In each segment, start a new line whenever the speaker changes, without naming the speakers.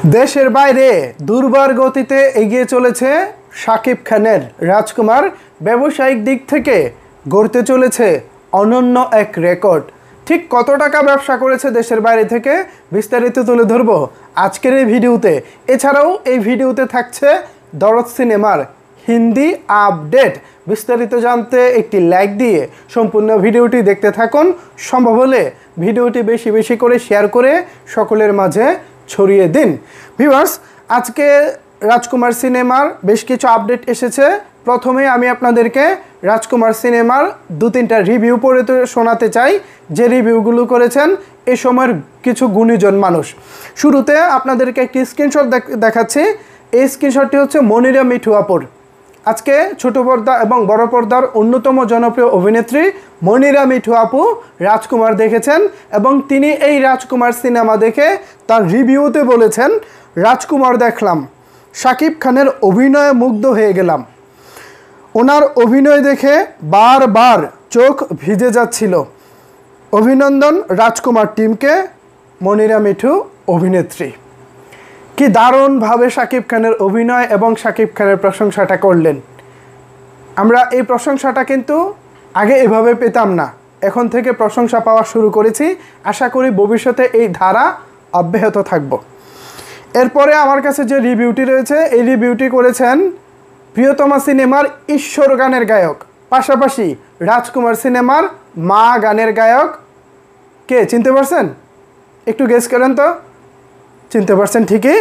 দেশের বাইরে দুর্বার গতিতে এগিয়ে চলেছে শাকিব খানের রাজকুমার। ব্যবসায়িক দিক থেকে গড়তে চলেছে অনন্য এক রেকর্ড। ঠিক কত টাকা ব্যবসা করেছে দেশের বাইরে থেকে বিস্তারিত তুলে ধরব আজকের এই ভিডিওতে। এছাড়াও এই ভিডিওতে থাকছে দরদ সিনেমার হিন্দি আপডেট। বিস্তারিত জানতে একটি লাইক দিয়ে সম্পূর্ণ ভিডিওটি দেখতে থাকুন। সম্ভব হলে ভিডিওটি বেশি বেশি করে শেয়ার করে সকলের মাঝে ছড়িয়ে দিন। ভিউয়ার্স, আজকে রাজকুমার সিনেমার বেশ কিছু আপডেট এসেছে। প্রথমে আমি আপনাদেরকে রাজকুমার সিনেমার দু তিনটা রিভিউ পড়ে শোনাতে চাই, যে রিভিউগুলো করেছেন এই সময়ের কিছু গুণীজন মানুষ। শুরুতে আপনাদেরকে একটি স্ক্রিনশট দেখাচ্ছি। এই স্ক্রিনশটটি হচ্ছে মনিরা মিঠু আপুর। আজকে ছোট পর্দা এবং বড় পর্দার অন্যতম জনপ্রিয় অভিনেত্রী মনিরা মিঠু আপু রাজকুমার দেখেছেন এবং তিনি এই রাজকুমার সিনেমা দেখে তার রিভিউতে বলেছেন, রাজকুমার দেখলাম, শাকিব খানের অভিনয়ে মুগ্ধ হয়ে গেলাম। ওনার অভিনয় দেখে বারবার চোখ ভিজে যাচ্ছিল। অভিনন্দন রাজকুমার টিমকে, মনিরা মিঠু অভিনেত্রী। কি দারুণভাবে শাকিব খানের অভিনয় এবং শাকিব খানের প্রশংসাটা করলেন। আমরা এই প্রশংসাটা কিন্তু আগে এভাবে পেতাম না, এখন থেকে প্রশংসা পাওয়া শুরু করেছি। আশা করি ভবিষ্যতে এই ধারা অব্যাহত থাকব। এরপরে আমার কাছে যে রিভিউটি রয়েছে, এই রিভিউটি করেছেন প্রিয়তমা সিনেমার ঈশ্বর গানের গায়ক, পাশাপাশি রাজকুমার সিনেমার মা গানের গায়ক। কে চিনতে পারছেন? একটু গেস করেন তো। চিনতে পারছেন ঠিকই,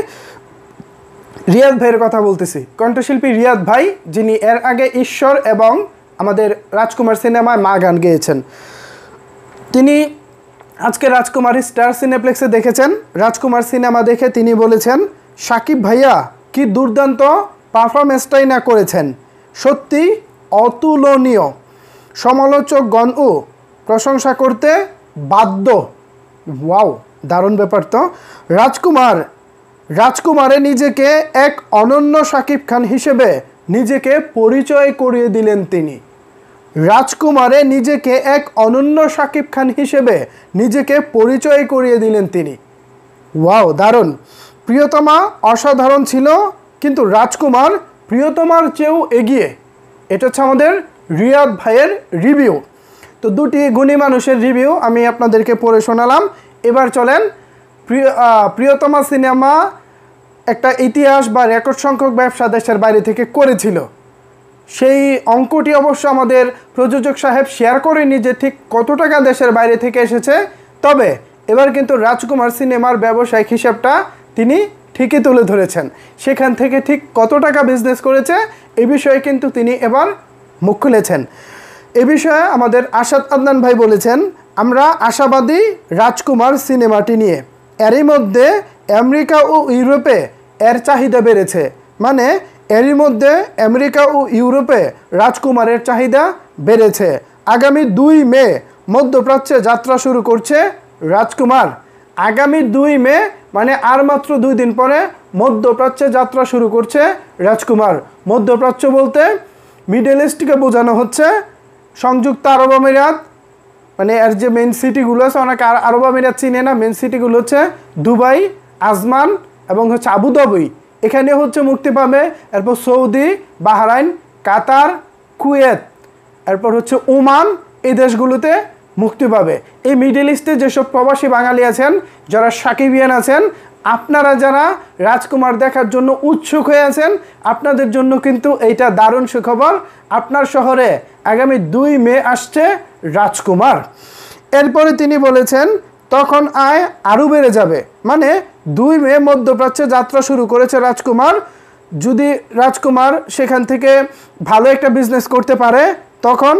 রিয়াদ ভাইয়ের কথা বলতেছি। কণ্ঠশিল্পী রিয়াদ ভাই, যিনি এর আগে ঈশ্বর এবং আমাদের রাজকুমার সিনেমায় মা গান গেয়েছেন। তিনি আজকে রাজকুমার স্টার সিনেপ্লেক্সে দেখেছেন। রাজকুমার সিনেমা দেখে তিনি বলেছেন, শাকিব ভাইয়া কি দুর্দান্ত পারফরমেন্সটাই না করেছেন, সত্যি অতুলনীয়। সমালোচকগণও প্রশংসা করতে বাধ্য। ওয়াও, দারুণ ব্যাপার তো। রাজকুমারে নিজেকে এক অনন্য শাকিব খান হিসেবে নিজেকে পরিচয় করিয়ে দিলেন তিনি। রাজকুমারে নিজেকে এক অনন্য শাকিব খান হিসেবে নিজেকে পরিচয় করিয়ে দিলেন তিনি। ওয়াও, দারুণ। প্রিয়তমা অসাধারণ ছিল, কিন্তু রাজকুমার প্রিয়তমার চেয়েও এগিয়ে। এটা হচ্ছে আমাদের রিয়াদ ভাইয়ের রিভিউ। তো দুটি গুণী মানুষের রিভিউ আমি আপনাদেরকে পড়ে শোনালাম। এবার চলেন, প্রিয়তমা সিনেমা একটা ইতিহাস বা রেকর্ড সংখ্যক ব্যবসা দেশের বাইরে থেকে করেছিল। সেই অঙ্কটি অবশ্য আমাদের প্রযোজক সাহেব শেয়ার করেনি যে ঠিক কত টাকা দেশের বাইরে থেকে এসেছে। তবে এবার কিন্তু রাজকুমার সিনেমার ব্যবসায়িক হিসাবটা তিনি ঠিকই তুলে ধরেছেন। সেখান থেকে ঠিক কত টাকা বিজনেস করেছে এ বিষয়ে কিন্তু তিনি এবার মুখ খুলেছেন। এ বিষয়ে আমাদের আসাদ আদনান ভাই বলেছেন, আমরা আশাবাদী রাজকুমার সিনেমাটি নিয়ে। এরই মধ্যে আমেরিকা ও ইউরোপে এর চাহিদা বেড়েছে। মানে এরই মধ্যে আমেরিকা ও ইউরোপে রাজকুমারের চাহিদা বেড়েছে। আগামী 2 মে মধ্যপ্রাচ্যে যাত্রা শুরু করছে রাজকুমার। আগামী 2 মে মানে আর মাত্র 2 দিন পরে মধ্যপ্রাচ্যে যাত্রা শুরু করছে রাজকুমার। মধ্যপ্রাচ্য বলতে মিডল ইস্টকে বোঝানো হচ্ছে। সংযুক্ত আরব আমিরাত, মানে এর যে মেন সিটিগুলো আছে, অনেকে আরব আমিরাত চিনে না। মেন সিটিগুলো হচ্ছে দুবাই, আজমান এবং হচ্ছে আবুধাবি। এখানে হচ্ছে মুক্তি পাবে। এরপর সৌদি, বাহরাইন, কাতার, কুয়েত, এরপর হচ্ছে ওমান, এই দেশগুলোতে মুক্তি পাবে। এই মিডল ইস্টে যেসব প্রবাসী বাঙালি আছেন, যারা সাকিবিয়ান আছেন, আপনারা যারা রাজকুমার দেখার জন্য উৎসুক হয়ে আছেন, আপনাদের জন্য কিন্তু এইটা দারুণ সুখবর। আপনার শহরে আগামী 2 মে আসছে রাজকুমার। এরপরে তিনি বলেছেন, তখন আয় আরও বেড়ে যাবে। মানে 2 মে মধ্যপ্রাচ্যে যাত্রা শুরু করেছে রাজকুমার। যদি রাজকুমার সেখান থেকে ভালো একটা বিজনেস করতে পারে, তখন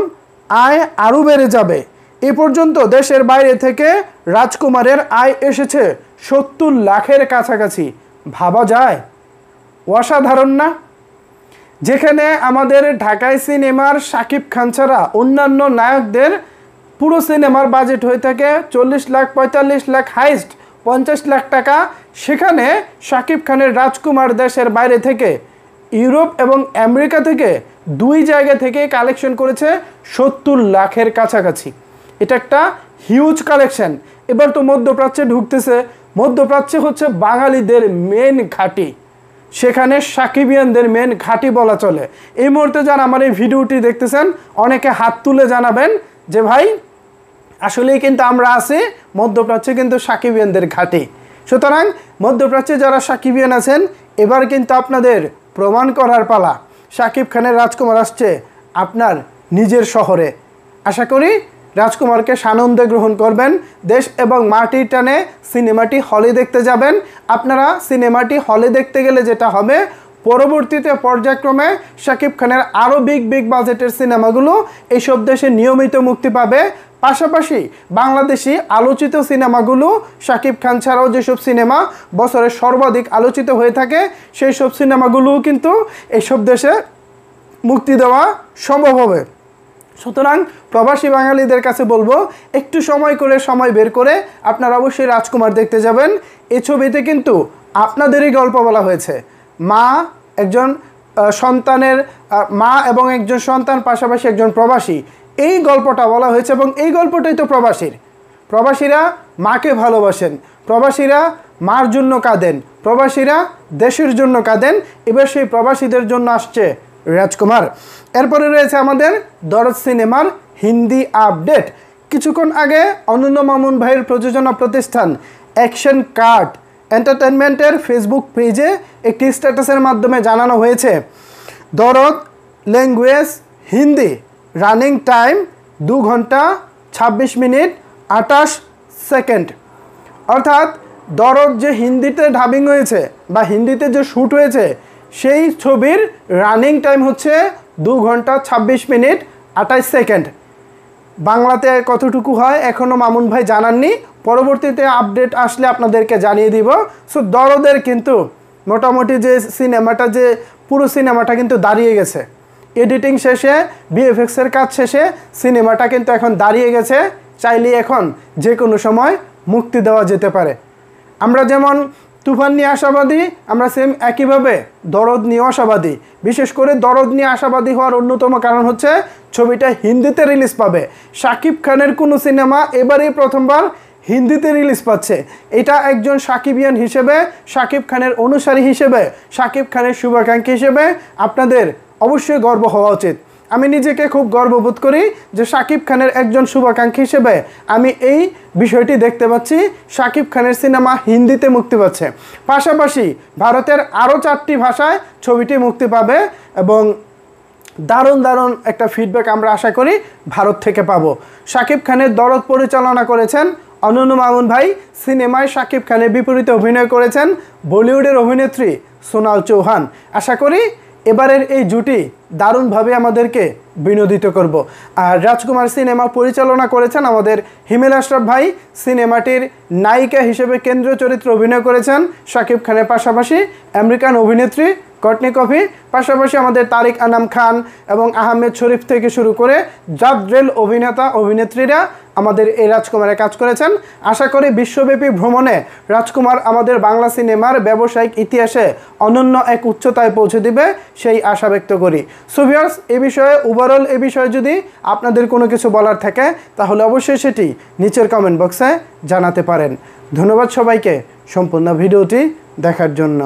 আয় আরও বেড়ে যাবে। এ পর্যন্ত দেশের বাইরে থেকে রাজকুমারের আয় এসেছে 70 লাখের কাছাকাছি। ভাবা যায়? অসাধারণ না? যেখানে আমাদের ঢাকায় সিনেমার শাকিব খান ছাড়া অন্যান্য নায়কদের পুরো সিনেমার বাজেট হয়ে থাকে 40 লাখ, 45 লাখ, হাইস্ট 50 লাখ টাকা, সেখানে শাকিব খানের রাজকুমার দেশের বাইরে থেকে ইউরোপ এবং আমেরিকা থেকে 2 জায়গা থেকে কালেকশন করেছে 70 লাখের কাছাকাছি। এটা একটা হিউজ কালেকশন। এবার তো মধ্যপ্রাচ্যে ঢুকতেছে, মধ্যপ্রাচ্য হচ্ছে বাঙালিদের মেন ঘাঁটি, সেখানে সাকিবিয়ানদের মেন ঘাঁটি বলা চলে। এই মুহূর্তে যারা আমার এই ভিডিওটি দেখতেছেন অনেকে হাত তুলে জানাবেন যে ভাই আসলেই কিন্তু আমরা আছি মধ্যপ্রাচ্যে কিন্তু সাকিবিয়ানদের ঘাঁটি। সুতরাং মধ্যপ্রাচ্যে যারা সাকিবিয়ান আছেন এবার কিন্তু আপনাদের প্রমাণ করার পালা। শাকিব খানের রাজকুমার আসছে আপনার নিজের শহরে। আশা করি রাজকুমারকে সানন্দে গ্রহণ করবেন। দেশ এবং মাটির টানে সিনেমাটি হলে দেখতে যাবেন। আপনারা সিনেমাটি হলে দেখতে গেলে যেটা হবে, পরবর্তীতে পর্যায়ক্রমে শাকিব খানের আরও বিগ বাজেটের সিনেমাগুলো এইসব দেশে নিয়মিত মুক্তি পাবে। পাশাপাশি বাংলাদেশি আলোচিত সিনেমাগুলো শাকিব খান ছাড়াও যেসব সিনেমা বছরে সর্বাধিক আলোচিত হয়ে থাকে সেই সব সিনেমাগুলোও কিন্তু এইসব দেশে মুক্তি দেওয়া সম্ভব হবে। সুতরাং প্রবাসী বাঙালিদের কাছে বলবো একটু সময় বের করে আপনারা অবশ্যই রাজকুমার দেখতে যাবেন। এই ছবিতে কিন্তু আপনাদেরই গল্প বলা হয়েছে। মা এবং একজন সন্তান, পাশাপাশি একজন প্রবাসী, এই গল্পটা বলা হয়েছে এবং এই গল্পটাই তো প্রবাসীরা মাকে ভালোবাসেন, প্রবাসীরা মার জন্য কাঁদেন, প্রবাসীরা দেশের জন্য কাঁদেন। এবার সেই প্রবাসীদের জন্য আসছে রাজকুমার। এরপরে রয়েছে আমাদের দরদ সিনেমার হিন্দি আপডেট। কিছুক্ষণ আগে অনন্য মামুন ভাইয়ের প্রযোজনা প্রতিষ্ঠান অ্যাকশন কার্ড এন্টারটেনমেন্টের ফেসবুক পেজে একটি স্ট্যাটাসের মাধ্যমে জানানো হয়েছে দরদ ল্যাঙ্গুয়েজ হিন্দি রানিং টাইম 2 ঘন্টা 26 মিনিট 28 সেকেন্ড। অর্থাৎ দরদ যে হিন্দিতে ডাবিং হয়েছে বা হিন্দিতে যে শ্যুট হয়েছে সেই ছবির রানিং টাইম হচ্ছে 2 ঘন্টা 26 মিনিট 28 সেকেন্ড। বাংলাতে কতটুকু হয় এখনও মামুন ভাই জানাননি, পরবর্তীতে আপডেট আসলে আপনাদেরকে জানিয়ে দিব। সো দরদের কিন্তু মোটামুটি যে সিনেমাটা, যে পুরো সিনেমাটা কিন্তু দাঁড়িয়ে গেছে। এডিটিং শেষে, ভিএফএক্সের কাজ শেষে সিনেমাটা কিন্তু এখন দাঁড়িয়ে গেছে। চাইলে এখন যে কোনো সময় মুক্তি দেওয়া যেতে পারে। আমরা যেমন তুফান নিয়ে আশাবাদী, আমরা সেম একইভাবে দরদ নিয়ে আশাবাদী। বিশেষ করে দরদ নিয়ে আশাবাদী হওয়ার অন্যতম কারণ হচ্ছে ছবিটা হিন্দিতে রিলিজ পাবে। শাকিব খানের কোনো সিনেমা এবারেই প্রথমবার হিন্দিতে রিলিজ পাচ্ছে। এটা একজন সাকিবিয়ান হিসেবে, শাকিব খানের অনুসারী হিসেবে, শাকিব খানের শুভাকাঙ্ক্ষী হিসেবে আপনাদের অবশ্যই গর্ব হওয়া উচিত। আমি নিজেকে খুব গর্ববোধ করি যে শাকিব খানের একজন শুভাকাঙ্ক্ষী হিসেবে আমি এই বিষয়টি দেখতে পাচ্ছি। শাকিব খানের সিনেমা হিন্দিতে মুক্তি পাচ্ছে, পাশাপাশি ভারতের আরও 4টি ভাষায় ছবিটি মুক্তি পাবে এবং দারুণ একটা ফিডব্যাক আমরা আশা করি ভারত থেকে পাবো। শাকিব খানের দরদ পরিচালনা করেছেন অনন্য মামুন ভাই। সিনেমায় শাকিব খানের বিপরীতে অভিনয় করেছেন বলিউডের অভিনেত্রী সোনাল চৌহান। আশা করি এবারের এই জুটি দারুণভাবে আমাদেরকে বিনোদিত করব। আর রাজকুমার সিনেমা পরিচালনা করেছেন আমাদের হিমেল আশরাফ ভাই। সিনেমাটির নায়িকা হিসেবে কেন্দ্রীয় চরিত্রে অভিনয় করেছেন শাকিব খানের পাশাপাশি আমেরিকান অভিনেত্রী কটনি কফি, পাশাপাশি আমাদের তারিক আনাম খান এবং আহমেদ শরীফ থেকে শুরু করে জাদ্রেল অভিনেতা অভিনেত্রীরা আমাদের এই রাজকুমারে কাজ করেছেন। আশা করি বিশ্বব্যাপী ভ্রমণে রাজকুমার আমাদের বাংলা সিনেমার ব্যবসায়িক ইতিহাসে অনন্য এক উচ্চতায় পৌঁছে দিবে, সেই আশা ব্যক্ত করি। সো ভিউয়ার্স, ওভারঅল এ বিষয়ে যদি আপনাদের কোনো কিছু বলার থাকে তাহলে অবশ্যই সেটি নিচের কমেন্ট বক্সে জানাতে পারেন। ধন্যবাদ সবাইকে সম্পূর্ণ ভিডিওটি দেখার জন্য।